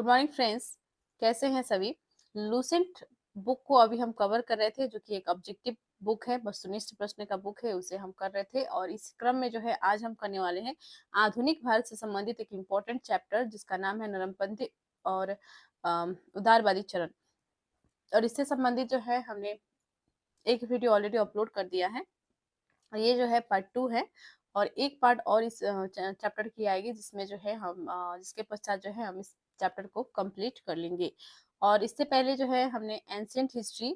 Good morning friends, कैसे हैं सभी। लूसेंट बुक को अभी हम कवर कर रहे थे, जो कि एक ऑब्जेक्टिव बुक है, वस्तुनिष्ठ प्रश्न का बुक है, उसे हम कर रहे थे। और इस क्रम में जो है आज हम करने वाले हैं आधुनिक भारत से संबंधित एक इम्पोर्टेंट चैप्टर, जिसका नाम है नरमपंथी और उदारवादी चरण। और इससे संबंधित जो है हमने एक वीडियो ऑलरेडी अपलोड कर दिया है, और ये जो है पार्ट 2 है। और एक पार्ट और इस चैप्टर की आएगी, जिसमें जो है हम जिसके पश्चात जो है हम इस चैप्टर को कंप्लीट कर लेंगे। और इससे पहले जो है हमने एंशियंट हिस्ट्री,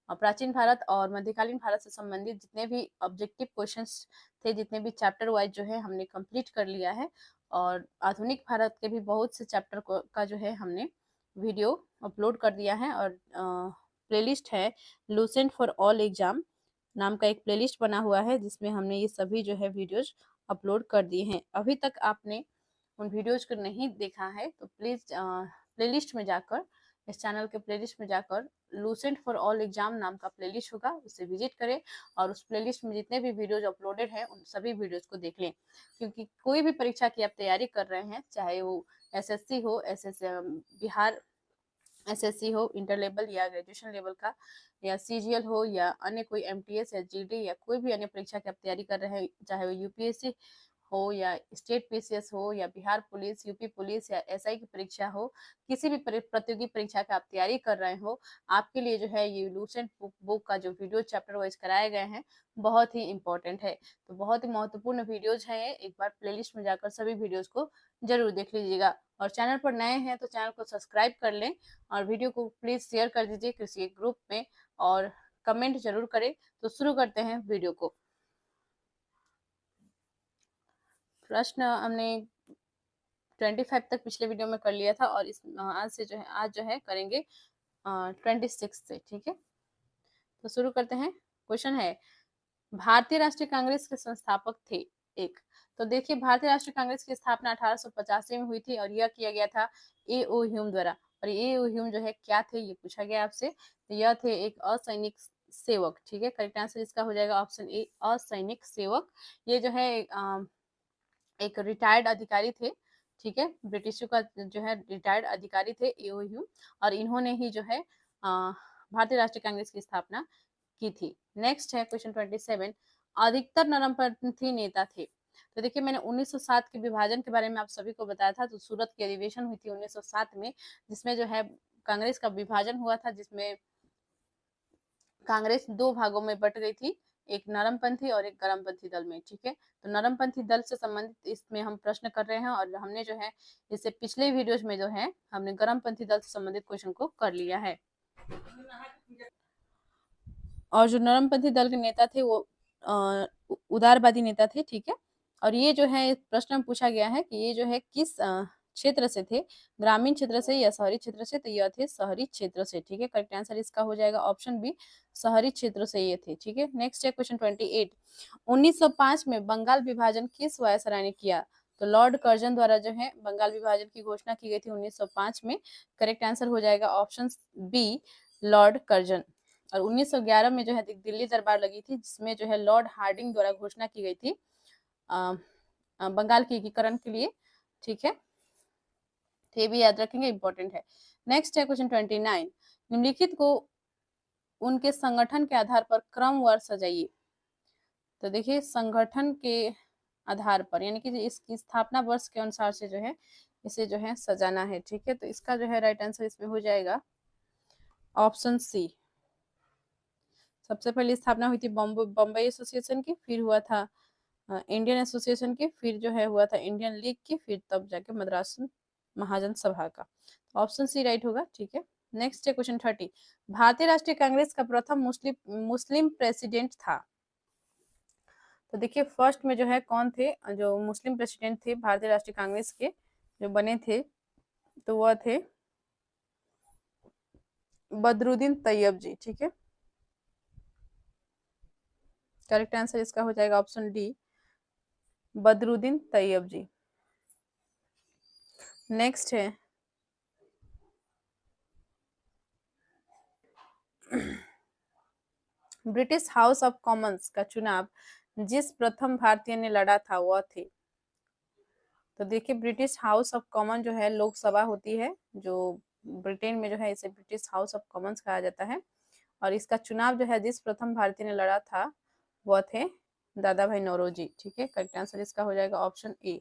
प्राचीन भारत और मध्यकालीन भारत से संबंधित जितने भी ऑब्जेक्टिव क्वेश्चंस थे, जितने भी चैप्टर वाइज जो है हमने कंप्लीट कर लिया है। और आधुनिक भारत के भी बहुत से चैप्टर का जो है हमने वीडियो अपलोड कर दिया है। और प्लेलिस्ट है लूसेंट फॉर ऑल एग्जाम नाम का एक प्लेलिस्ट बना हुआ है, जिसमें हमने ये सभी जो है वीडियोज अपलोड कर दिए हैं। अभी तक आपने उन वीडियोज को नहीं देखा है तो प्लीज प्लेलिस्ट में जाकर, इस चैनल के प्लेलिस्ट में जाकर लूसेंट फॉर ऑल एग्जाम नाम का प्लेलिस्ट होगा, उसे विजिट करें। और उस प्लेलिस्ट में जितने भी वीडियोज अपलोडेड हैं उन सभी वीडियोज को देख लें। क्योंकि कोई भी परीक्षा की आप तैयारी कर रहे हैं, चाहे वो एसएससी हो, बिहार एसएससी हो इंटर लेवल या ग्रेजुएशन लेवल का, या सीजीएल हो, या अन्य कोई एमटीएस या जीडी या कोई भी अन्य परीक्षा की आप तैयारी कर रहे हैं, चाहे वो यूपीएससी हो या स्टेट पीसीएस हो या बिहार पुलिस, यूपी पुलिस या एसआई की परीक्षा हो, किसी भी प्रतियोगी परीक्षा की आप तैयारी कर रहे हो, आपके लिए जो है ये लूसेंट बुक का जो वीडियो चैप्टर वाइज कराए गए हैं बहुत ही इंपॉर्टेंट है। तो बहुत ही महत्वपूर्ण वीडियोज है, एक बार प्लेलिस्ट में जाकर सभी वीडियोज को जरूर देख लीजिएगा। और चैनल पर नए हैं तो चैनल को सब्सक्राइब कर लें, और वीडियो को प्लीज शेयर कर दीजिए किसी एक ग्रुप में, और कमेंट जरूर करें। तो शुरू करते हैं वीडियो को। प्रश्न हमने 25 तक पिछले वीडियो में कर लिया था, और इस आज जो है करेंगे 26 से। ठीक है, तो शुरू करते हैं। क्वेश्चन है, भारतीय राष्ट्रीय कांग्रेस के संस्थापक थे। एक, तो देखिए भारतीय राष्ट्रीय कांग्रेस की स्थापना 1885 में हुई थी, और यह किया गया था ए ओ ह्यूम द्वारा। और ए ओ ह्यूम जो है क्या थे, ये पूछा गया आपसे। तो यह थे एक असैनिक सेवक। ठीक है, करेक्ट आंसर इसका हो जाएगा ऑप्शन ए, असैनिक सेवक। ये जो है एक रिटायर्ड अधिकारी थे। ठीक है, ब्रिटिशों का जो है रिटायर्ड अधिकारी थे ए ओ ह्यूम, और इन्होंने ही जो है भारतीय राष्ट्रीय कांग्रेस की स्थापना की थी। नेक्स्ट है क्वेश्चन 27, अधिकतर नरमपंथी नेता थे। तो देखिए मैंने 1907 के विभाजन के बारे में आप सभी को बताया था। तो सूरत की अधिवेशन हुई थी 1907 में, जिसमें जो है कांग्रेस का विभाजन हुआ था, जिसमें कांग्रेस दो भागों में बट गई थी, एक नरमपंथी और एक गरमपंथी दल में। ठीक है, तो नरमपंथी दल से संबंधित इसमें हम प्रश्न कर रहे हैं, और हमने जो है इससे पिछले वीडियोज में जो है हमने गरमपंथी दल से संबंधित क्वेश्चन को कर लिया है। और जो नरमपंथी दल के नेता थे वो उदारवादी नेता थे। ठीक है, और ये जो है प्रश्न में पूछा गया है कि ये जो है किस क्षेत्र से थे, ग्रामीण क्षेत्र से या शहरी क्षेत्र से। तो यह थे शहरी क्षेत्र से। ठीक है, करेक्ट आंसर इसका हो जाएगा ऑप्शन बी, शहरी क्षेत्र से ये थे। ठीक है, नेक्स्ट है क्वेश्चन 28, 1905 में बंगाल विभाजन किस वायसराय ने किया। तो लॉर्ड कर्जन द्वारा जो है बंगाल विभाजन की घोषणा की गई थी 1905 में। करेक्ट आंसर हो जाएगा ऑप्शन बी, लॉर्ड कर्जन। और 1911 में जो है दिल्ली दरबार लगी थी, जिसमें जो है लॉर्ड हार्डिंग द्वारा घोषणा की गई थी बंगाल के एकीकरण के लिए। ठीक है, तो ये भी याद रखेंगे, इंपॉर्टेंट है। नेक्स्ट है क्वेश्चन 29, निम्नलिखित को उनके संगठन के आधार पर क्रमवार सजाइए। तो देखिए संगठन के आधार पर, यानी कि इसकी स्थापना वर्ष के अनुसार से जो है इसे जो है सजाना है। ठीक है, तो इसका जो है राइट आंसर इसमें हो जाएगा ऑप्शन सी। सबसे पहले स्थापना हुई थी बम्बई एसोसिएशन की, फिर हुआ था इंडियन एसोसिएशन की, फिर जो है हुआ था इंडियन लीग की, फिर तब जाके मद्रास महाजन सभा का। ऑप्शन सी राइट होगा। ठीक है, नेक्स्ट है क्वेश्चन 30, भारतीय राष्ट्रीय कांग्रेस का प्रथम मुस्लिम प्रेसिडेंट था। तो देखिए फर्स्ट में जो है कौन थे जो मुस्लिम प्रेसिडेंट थे भारतीय राष्ट्रीय कांग्रेस के जो बने थे, तो वह थे बदरुद्दीन तैयब जी। ठीक है, करेक्ट आंसर इसका हो जाएगा ऑप्शन डी, बदरुद्दीन तैयब जी। नेक्स्ट है ब्रिटिश हाउस ऑफ कॉमन्स का चुनाव जिस प्रथम भारतीय ने लड़ा था वह थे। तो देखिए ब्रिटिश हाउस ऑफ कॉमन जो है लोकसभा होती है, जो ब्रिटेन में जो है इसे ब्रिटिश हाउस ऑफ कॉमन्स कहा जाता है। और इसका चुनाव जो है जिस प्रथम भारतीय ने लड़ा था वह थे दादा भाई नौरोजी। ठीक है, करेक्ट आंसर इसका हो जाएगा ऑप्शन ए।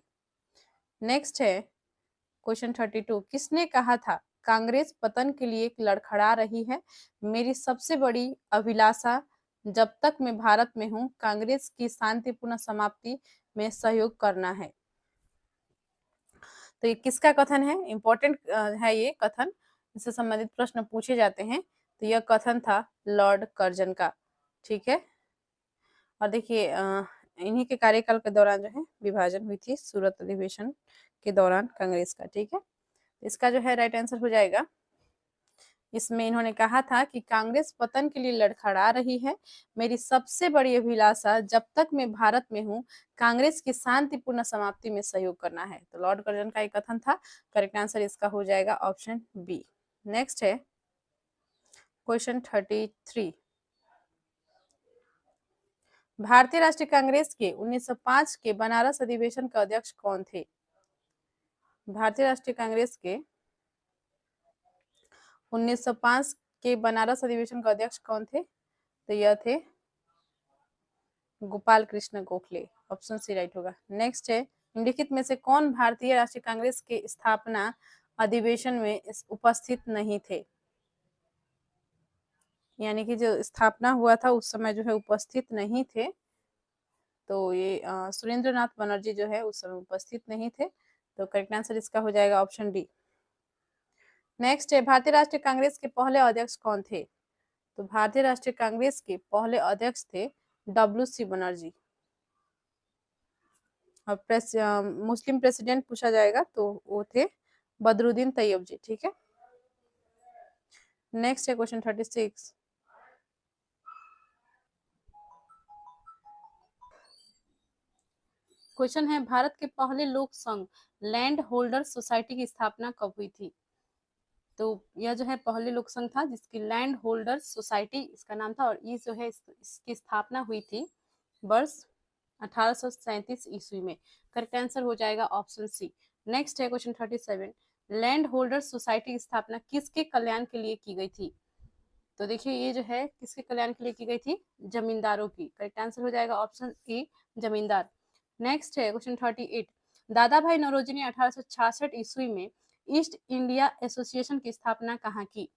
नेक्स्ट है क्वेश्चन 32। किसने कहा था कांग्रेस पतन के लिए लड़खड़ा रही है, मेरी सबसे बड़ी अभिलाषा जब तक मैं भारत में हूं कांग्रेस की शांतिपूर्ण समाप्ति में सहयोग करना है। तो ये किसका कथन है? इंपॉर्टेंट है ये कथन, इससे संबंधित प्रश्न पूछे जाते हैं। तो यह कथन था लॉर्ड कर्जन का। ठीक है, और देखिए इन्हीं के कार्यकाल के दौरान जो है विभाजन हुई थी सूरत अधिवेशन के दौरान कांग्रेस का। ठीक है, इसका जो है राइट आंसर हो जाएगा, इसमें इन्होंने कहा था कि कांग्रेस पतन के लिए लड़खड़ा रही है, मेरी सबसे बड़ी अभिलाषा जब तक मैं भारत में हूं कांग्रेस की शांतिपूर्ण समाप्ति में सहयोग करना है। तो लॉर्ड कर्जन का एक कथन था, करेक्ट आंसर इसका हो जाएगा ऑप्शन बी। नेक्स्ट है क्वेश्चन 33। भारतीय राष्ट्रीय कांग्रेस के 1905 के बनारस अधिवेशन का अध्यक्ष कौन थे? भारतीय राष्ट्रीय कांग्रेस के 1905 के बनारस अधिवेशन का अध्यक्ष कौन थे? तो यह थे Gopal Krishna Gokhale. Option C right होगा। नेक्स्ट है निम्नलिखित में से कौन भारतीय राष्ट्रीय कांग्रेस के स्थापना अधिवेशन में उपस्थित नहीं थे? यानी कि जो स्थापना हुआ था उस समय जो है उपस्थित नहीं थे। तो ये सुरेंद्र नाथ बनर्जी जो है उस समय उपस्थित नहीं थे। तो करेक्ट आंसर इसका हो जाएगा ऑप्शन डी। नेक्स्ट है भारतीय राष्ट्रीय कांग्रेस के पहले अध्यक्ष कौन थे? तो भारतीय राष्ट्रीय कांग्रेस के पहले अध्यक्ष थे डब्ल्यू.सी. बनर्जी। और मुस्लिम प्रेसिडेंट पूछा जाएगा तो वो थे बदरुद्दीन तैयब जी। ठीक है, नेक्स्ट है क्वेश्चन 36। क्वेश्चन है भारत के पहले लोक संघ लैंड होल्डर सोसाइटी की स्थापना कब हुई थी? तो यह जो है पहले लोक संघ था जिसकी लैंड होल्डर सोसाइटी इसका नाम था, और ये जो है इसकी स्थापना हुई थी वर्ष 1837 ईस्वी में। करेक्ट आंसर हो जाएगा ऑप्शन सी। नेक्स्ट है क्वेश्चन 37। लैंड होल्डर सोसाइटी की स्थापना किसके कल्याण के लिए की गई थी? तो देखिए ये जो है किसके कल्याण के लिए की गई थी? जमींदारों की। करेक्ट आंसर हो जाएगा ऑप्शन ए जमींदार। नेक्स्ट है क्वेश्चन 38। दादा भाई नौरोजी ने 1866 ईस्वी में ईस्ट इंडिया एसोसिएशन की स्थापना कहाँ की?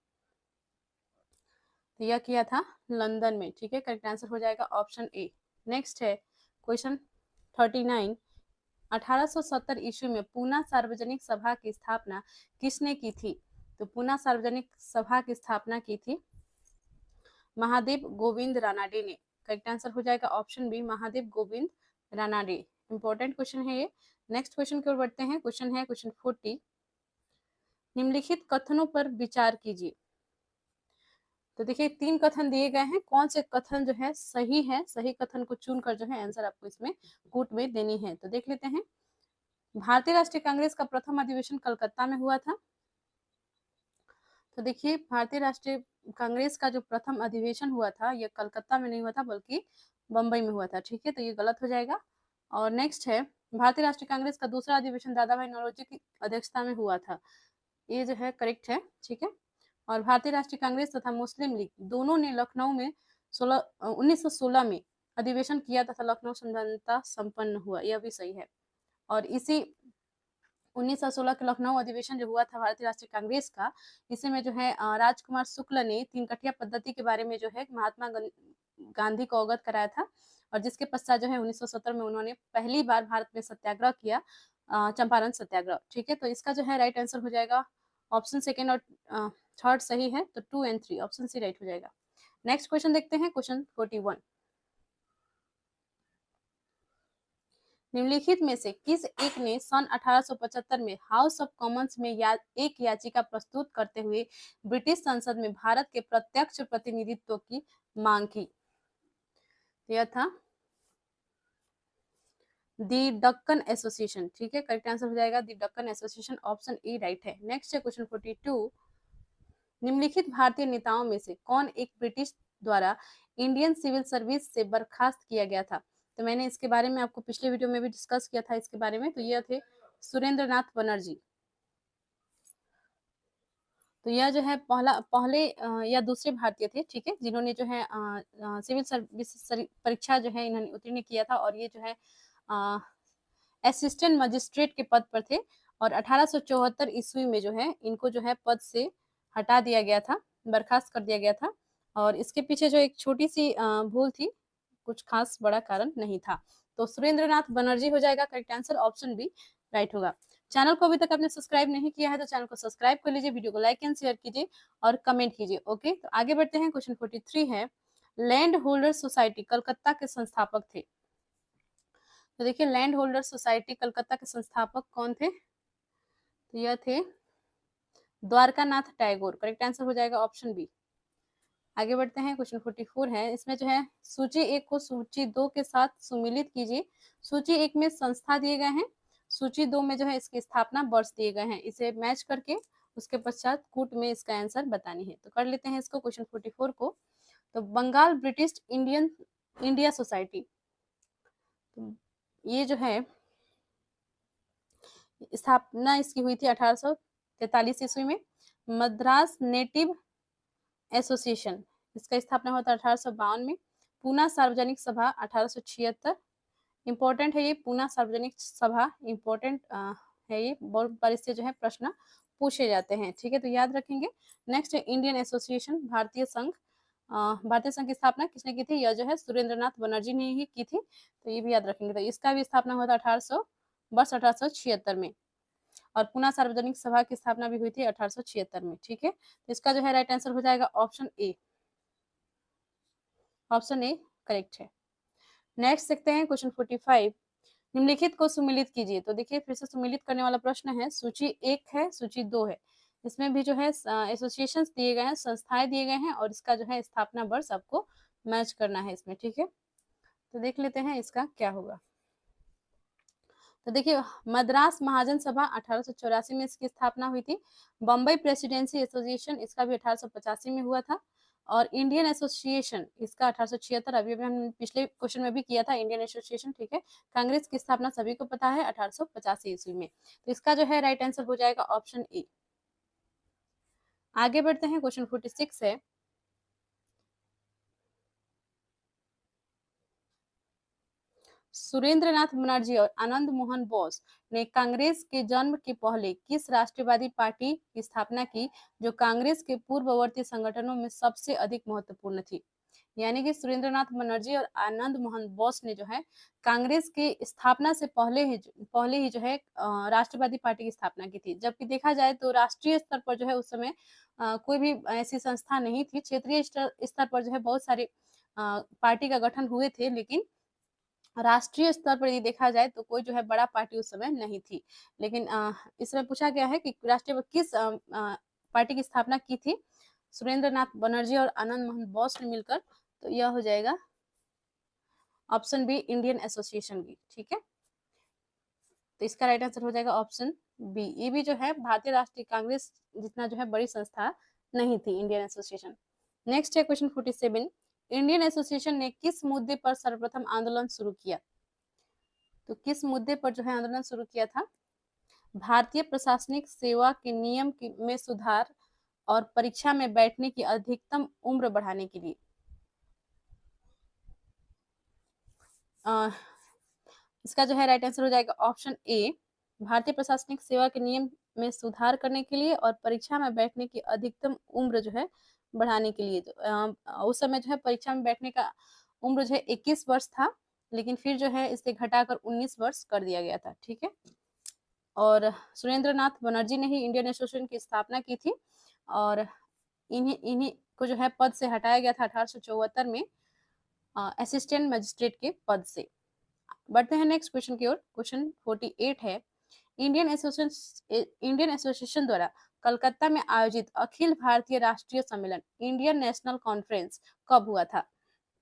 तो यह किया था लंदन में। ठीक है, करेक्ट आंसर हो जाएगा ऑप्शन ए। नेक्स्ट है क्वेश्चन 39। 1870 ईस्वी में पूना सार्वजनिक सभा की स्थापना किसने की थी? तो पूना सार्वजनिक सभा की स्थापना की थी महादेव गोविंद रानाडे ने। करेक्ट आंसर हो जाएगा option B Mahadev Govind Ranade. Important question है ये। नेक्स्ट क्वेश्चन की ओर बढ़ते हैं। क्वेश्चन है क्वेश्चन 40। निम्नलिखित कथनों पर विचार कीजिए। तो देखिए 3 कथन दिए गए हैं, कौन से कथन जो है सही है, सही कथन को चुनकर जो है आंसर आपको इसमें कूट में देनी है। तो देख लेते हैं। भारतीय राष्ट्रीय कांग्रेस का प्रथम अधिवेशन कलकत्ता में हुआ था। तो देखिए भारतीय राष्ट्रीय कांग्रेस का जो प्रथम अधिवेशन हुआ था यह कलकत्ता में नहीं हुआ था बल्कि बंबई में हुआ था। ठीक है, तो ये गलत हो जाएगा। और नेक्स्ट है भारतीय राष्ट्रीय कांग्रेस का दूसरा अधिवेशन दादा भाई नौरोजी की अध्यक्षता में हुआ था। ये जो है करेक्ट है। ठीक है, और भारतीय राष्ट्रीय कांग्रेस तथा मुस्लिम लीग दोनों ने लखनऊ में 1916 में अधिवेशन किया तथा लखनऊ समझौता संपन्न हुआ, यह भी सही है। और इसी 1916 के लखनऊ अधिवेशन जो हुआ था भारतीय राष्ट्रीय कांग्रेस का, इसी में जो है राजकुमार शुक्ल ने तीन कटिया पद्धति के बारे में जो है महात्मा गांधी को अवगत कराया था, और जिसके पश्चात जो है 1917 में उन्होंने पहली बार भारत में सत्याग्रह किया, चंपारण सत्याग्रह। ठीक है, तो इसका जो है राइट आंसर हो जाएगा ऑप्शन सेकेंड और थर्ड सही है, तो 2 और 3 ऑप्शन सी राइट हो जाएगा। नेक्स्ट क्वेश्चन देखते हैं, क्वेश्चन 41। निम्नलिखित में से किस एक ने सन 1875 में हाउस ऑफ कॉमन्स में एक याचिका प्रस्तुत करते हुए ब्रिटिश संसद में भारत के प्रत्यक्ष प्रतिनिधित्व की मांग की? यह था दी डक्कन एसोसिएशन। ठीक है, करेक्ट आंसर हो जाएगा the Deccan association, option A right है। नेक्स्ट है क्वेश्चन 42। निम्नलिखित भारतीय नेताओं में से कौन एक ब्रिटिश द्वारा इंडियन सिविल सर्विस से बर्खास्त किया गया था? तो मैंने इसके बारे में आपको पिछले वीडियो में भी डिस्कस किया था इसके बारे में। तो ये थे सुरेंद्रनाथ बनर्जी। तो यह जो है पहले या दूसरे भारतीय थे, ठीक है, जिन्होंने जो है सिविल सर्विस परीक्षा जो है इन्होंने उत्तीर्ण किया था, और ये जो है असिस्टेंट मजिस्ट्रेट के पद पर थे। और 1874 ईस्वी में जो है इनको जो है पद से हटा दिया गया था, बर्खास्त कर दिया गया था। और इसके पीछे जो एक छोटी सी भूल थी, कुछ खास बड़ा कारण नहीं था। तो सुरेंद्रनाथ बनर्जी हो जाएगा correct answer, option B right होगा। चैनल को अभी तक आपने सब्सक्राइब नहीं किया है तो चैनल को सब्सक्राइब कर लीजिए, वीडियो को लाइक एंड शेयर कीजिए और कमेंट कीजिए। ओके, तो आगे बढ़ते हैं। क्वेश्चन 43 है, लैंड होल्डर सोसाइटी कलकत्ता के संस्थापक थे। तो देखिए, लैंड होल्डर सोसाइटी कलकत्ता के संस्थापक कौन थे? तो यह थे द्वारकानाथ टैगोर। करेक्ट आंसर हो जाएगा ऑप्शन बी। आगे बढ़ते हैं। क्वेश्चन 44 है, इसमें जो है सूची 1 को सूची 2 के साथ सुमिलित कीजिए। सूची 1 में संस्था दिए गए हैं, सूची 2 में जो है इसकी स्थापना वर्ष दिए गए हैं। इसे मैच करके उसके पश्चात कूट में इसका आंसर बतानी है। तो कर लेते हैं इसको, क्वेश्चन 44 को। तो बंगाल ब्रिटिश इंडिया सोसाइटी, तो ये जो है स्थापना इसकी हुई थी 1843 ईस्वी में। मद्रास नेटिव एसोसिएशन, इसका स्थापना हुआ था 1852 में। पूना सार्वजनिक सभा 1876। इंपॉर्टेंट है ये पूना सार्वजनिक सभा, इंपॉर्टेंट है ये, बहुत बार इससे जो है प्रश्न पूछे जाते हैं, ठीक है, तो याद रखेंगे। नेक्स्ट है इंडियन एसोसिएशन, भारतीय संघ। भारतीय संघ की स्थापना किसने की थी? यह जो है सुरेंद्रनाथ बनर्जी ने ही की थी, तो ये भी याद रखेंगे। तो इसका भी स्थापना हुआ था 1876 में। और पूना सार्वजनिक सभा की स्थापना भी हुई थी 1876 में, ठीक है। तो इसका जो है राइट आंसर हो जाएगा option A. Option A correct है। नेक्स्ट देखते हैं क्वेश्चन 45, निम्नलिखित को सुमिलित कीजिए। तो देखिए, फिर से सुमिलित करने वाला प्रश्न है। सूची 1 है, सूची 2 है, इसमें भी जो है एसोसिएशन दिए गए हैं, संस्थाएं दिए गए हैं, और इसका जो है स्थापना वर्ष आपको मैच करना है इसमें, ठीक है। तो देख लेते हैं इसका क्या होगा। तो देखिए, मद्रास महाजन सभा 1884 में इसकी स्थापना हुई थी। बम्बई प्रेसिडेंसी एसोसिएशन, इसका भी 1885 में हुआ था। और इंडियन एसोसिएशन, इसका 1876, अभी हम पिछले क्वेश्चन में भी किया था इंडियन एसोसिएशन, ठीक है। कांग्रेस की स्थापना सभी को पता है 1885 ईस्वी में। तो इसका जो है राइट आंसर हो जाएगा ऑप्शन ए। आगे बढ़ते हैं। क्वेश्चन 46 है, सुरेंद्रनाथ बनर्जी और आनंद मोहन बोस ने कांग्रेस के जन्म के पहले किस राष्ट्रवादी पार्टी की स्थापना की, जो कांग्रेस के पूर्ववर्ती संगठनों में सबसे अधिक महत्वपूर्ण थी? यानी कि सुरेंद्रनाथ बनर्जी और आनंद मोहन बोस ने जो है कांग्रेस की स्थापना से पहले ही जो है राष्ट्रवादी पार्टी की स्थापना की थी। जबकि देखा जाए तो राष्ट्रीय स्तर पर जो है उस समय कोई भी ऐसी संस्था नहीं थी। क्षेत्रीय स्तर पर जो है बहुत सारे पार्टी का गठन हुए थे, लेकिन राष्ट्रीय स्तर पर यदि देखा जाए तो कोई जो है बड़ा पार्टी उस समय नहीं थी। लेकिन इसमें पूछा गया है कि राष्ट्रीय किस पार्टी की स्थापना की थी सुरेंद्रनाथ बनर्जी और आनंद मोहन बोस ने मिलकर? तो यह हो जाएगा option B, Indian association B, ठीक है। तो इसका राइट आंसर हो जाएगा ऑप्शन बी। ये भी जो है भारतीय राष्ट्रीय कांग्रेस जितना जो है बड़ी संस्था नहीं थी इंडियन एसोसिएशन। नेक्स्ट है क्वेश्चन 47, इंडियन एसोसिएशन ने किस मुद्दे पर सर्वप्रथम आंदोलन शुरू किया? तो किस मुद्दे पर जो है आंदोलन शुरू किया था? भारतीय प्रशासनिक सेवा के नियम में सुधार और परीक्षा में बैठने की अधिकतम उम्र बढ़ाने के लिए। इसका जो है राइट आंसर हो जाएगा ऑप्शन ए, भारतीय प्रशासनिक सेवा के नियम में सुधार करने के लिए और परीक्षा में बैठने की अधिकतम उम्र जो है बढ़ाने के लिए। उस समय जो है परीक्षा में बैठने का उम्र जो है 21 वर्ष था, लेकिन फिर जो है इसे घटाकर 19 वर्ष कर दिया गया था, ठीक है। और सुरेंद्रनाथ बनर्जी ने ही इंडियन एसोसिएशन की स्थापना की थी, और इन्हीं को जो है पद से हटाया गया था 1874 में असिस्टेंट मजिस्ट्रेट के पद से। बढ़ते हैं नेक्स्ट क्वेश्चन की ओर। क्वेश्चन 48 है, इंडियन एसोसिएशन द्वारा कलकत्ता में आयोजित अखिल भारतीय राष्ट्रीय सम्मेलन इंडियन नेशनल कॉन्फ्रेंस कब हुआ था?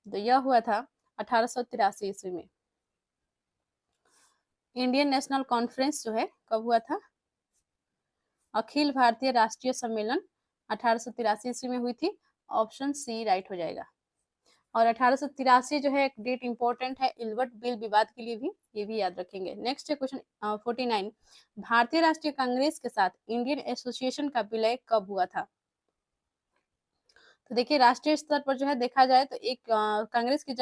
तो यह हुआ था 1883 ईस्वी में। इंडियन नेशनल कॉन्फ्रेंस जो है कब हुआ था? अखिल भारतीय राष्ट्रीय सम्मेलन 1883 ईस्वी में हुई थी। ऑप्शन सी राइट हो जाएगा। और 1883 जो है एक डेट इंपॉर्टेंट है इल्बर्ट बिल विवाद के लिए भी, ये भी याद रखेंगे। नेक्स्ट है क्वेश्चन 49, भारतीय राष्ट्रीय कांग्रेस के साथ इंडियन एसोसिएशन का विलय कब हुआ था? तो देखिए राष्ट्रीय स्तर पर जो है देखा जाए तो एक कांग्रेस के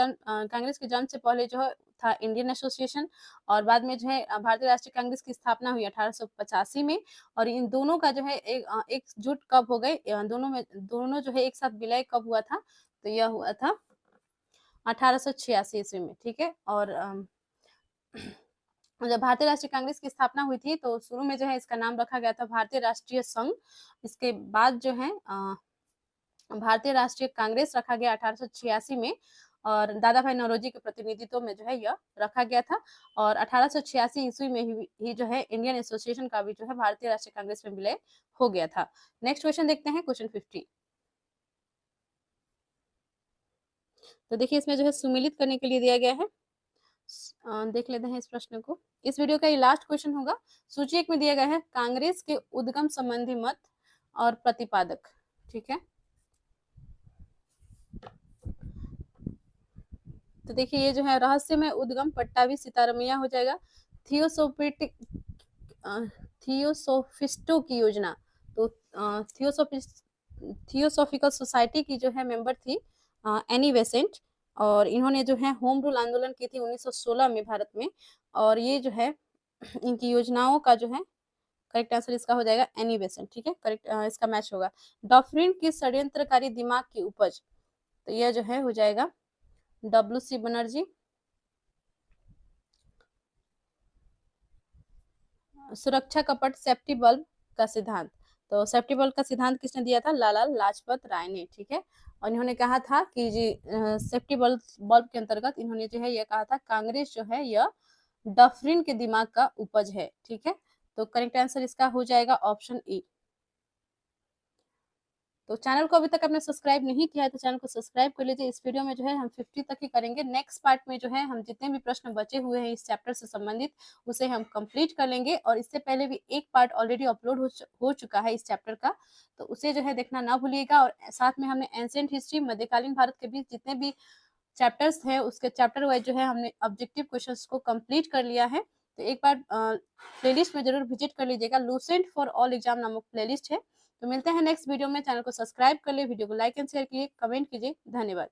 जन्म से पहले जो है था इंडियन एसोसिएशन, और बाद में जो है भारतीय राष्ट्रीय कांग्रेस की स्थापना हुई 1885 में। और इन दोनों का जो है एकजुट कब हो गए, दोनों जो है एक साथ विलय कब हुआ था? तो यह हुआ था 1886 ईस्वी में, ठीक है। और जब भारतीय राष्ट्रीय कांग्रेस की स्थापना हुई थी तो शुरू में जो है इसका नाम रखा गया था भारतीय राष्ट्रीय संघ। इसके बाद जो है भारतीय राष्ट्रीय कांग्रेस रखा गया 1886 में, और दादा भाई नौरोजी के प्रतिनिधित्व में जो है यह रखा गया था। और 1886 ईस्वी में ही जो है इंडियन एसोसिएशन का भी जो है भारतीय राष्ट्रीय कांग्रेस में विलय हो गया था। नेक्स्ट क्वेश्चन देखते हैं, क्वेश्चन 50। तो देखिए इसमें जो है सुमिलित करने के लिए दिया गया है। देख लेते हैं इस प्रश्न को। इस वीडियो का ये लास्ट क्वेश्चन होगा। सूची 1 में दिया गया है कांग्रेस के उद्गम संबंधी मत और प्रतिपादक, ठीक है। तो देखिए ये जो है रहस्यमय उद्गम पट्टावी सीतारमैया हो जाएगा। थियोसोफिटिक थियोसोफिस्टों की योजना, तो थियोसोफिकल सोसाइटी की जो है मेंबर थी एनी बेसेंट, और इन्होंने जो है होम रूल आंदोलन की थी 1916 में भारत में। और ये जो है इनकी योजनाओं का जो है करेक्ट आंसर इसका हो जाएगा एनी बेसेंट, ठीक है। करेक्ट इसका मैच होगा। डॉफ्रिन की षड्यंत्रकारी दिमाग की उपज, तो यह जो है हो जाएगा WC बनर्जी। सुरक्षा कपट सेफ्टी बल्ब का सिद्धांत, तो सेफ्टी बल्ब का सिद्धांत किसने दिया था? लाला लाजपत राय ने, ठीक है। और इन्होंने कहा था कि जी सेफ्टी बल्ब के अंतर्गत इन्होंने जो है यह कहा था कांग्रेस जो है यह डफरिन के दिमाग का उपज है, ठीक है। तो करेक्ट आंसर इसका हो जाएगा ऑप्शन ई। तो चैनल को अभी तक आपने सब्सक्राइब नहीं किया है तो चैनल को सब्सक्राइब कर लीजिए। इस वीडियो में जो है हम 50 तक ही करेंगे। नेक्स्ट पार्ट में जो है हम जितने भी प्रश्न बचे हुए हैं इस चैप्टर से संबंधित उसे हम कंप्लीट कर लेंगे। और इससे पहले भी एक पार्ट ऑलरेडी अपलोड हो चुका है इस चैप्टर का, तो उसे जो है देखना ना भूलिएगा। और साथ में हमने एंशिएंट हिस्ट्री मध्यकालीन भारत के बीच जितने भी चैप्टर्स हैं उसके चैप्टर वाइज जो है हमने ऑब्जेक्टिव क्वेश्चंस को कंप्लीट कर लिया है। तो एक बार प्लेलिस्ट में जरूर विजिट कर लीजिएगा। लूसेंट फॉर ऑल एग्जाम नामक प्लेलिस्ट है। तो मिलते हैं नेक्स्ट वीडियो में। चैनल को सब्सक्राइब कर ले, वीडियो को लाइक एंड शेयर कीजिए, कमेंट कीजिए। धन्यवाद।